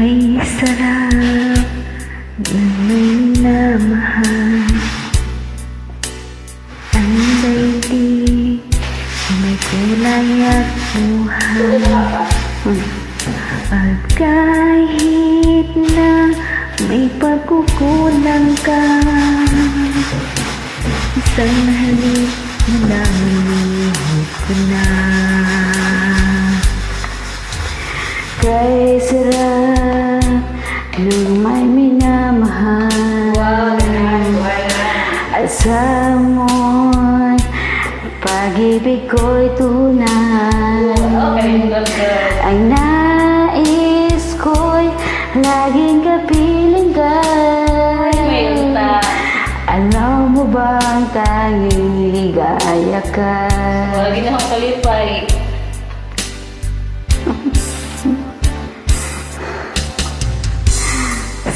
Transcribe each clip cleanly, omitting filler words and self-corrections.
Kay sarap ng may minamahal. Ang daigdig may kulay at buhay. At kahit na may pagkukulang ka, isang halik na lang inihip ko na. Kay sarap ng may minamahal. Asam mo'y pag-ibig ko'y tunay. Ang nais ko'y laging kapiling ka. Alam mo bang tanging ligaya ka? Lagi na akong kalipay.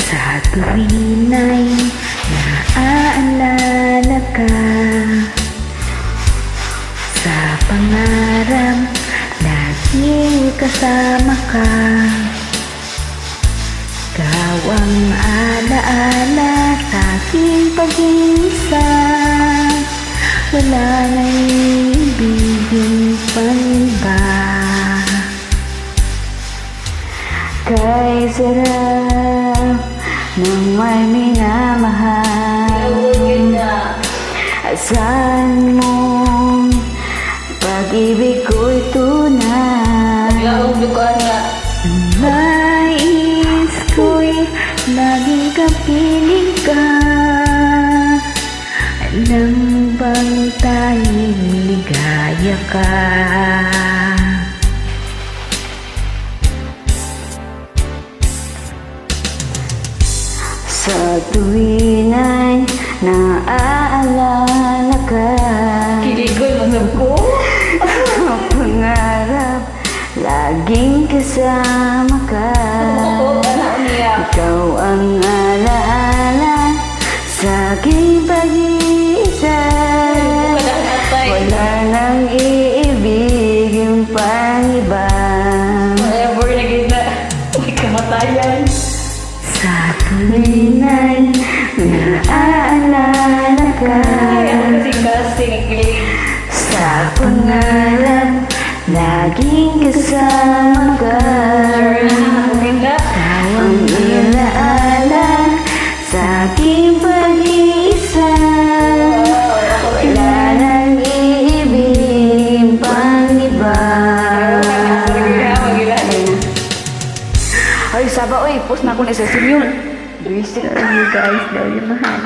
Sa tuwin ay naaalala ka. Sa pangarap laging kasama ka. Ikaw ang alaala sa aking pag-isa. Wala na ibigin pang iba. Kay sarap ng may minamahal. Asahan mo pag-ibig ko'y tunay. Nais ko'y laging kapiling ka. Alam bang tayong ligaya ka? Sa tuwin ay naaalala ka. Kiligoy masab ko. Pangarap laging kasama ka. Ikaw ang alaala sa aking pag-iisa. Wala nang iibigin pang iba. Whatever na gina. May kamatayan. Sa tuwin ay naaalala ka. Ang kasing-kasing kilig. Sa pangarap laging kasama ka. Ang ilaala sa aking pag-iisa. Wala nang iibigin pang iba. Ay, Saba, oy, post na ako na sa sinyo. Basic to you guys, daw yung mahal.